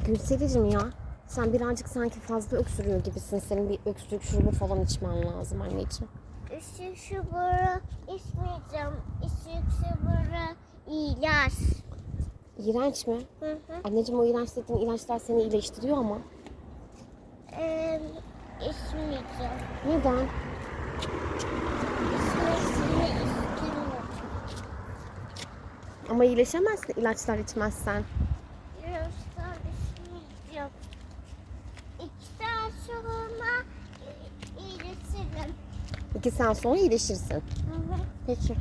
Gülsericim ya. Sen birazcık sanki fazla öksürüyor gibisin. Senin bir öksürük şurubu falan içmen lazım anneciğim. Işık şuburu içmeyeceğim. Işık şuburu ilaç. İğrenç mi? Hı hı. Anneciğim o iğrenç dediğin ilaçlar seni iyileştiriyor ama. İçmeyeceğim. Neden? İçmesini istemiyorum. Ama iyileşemezsin ilaçlar içmezsen. İlaçlar içmeyeceğim. 2 saat sonra iyileşirim. 2 saat sonra iyileşirsin. Hı hı. Peki.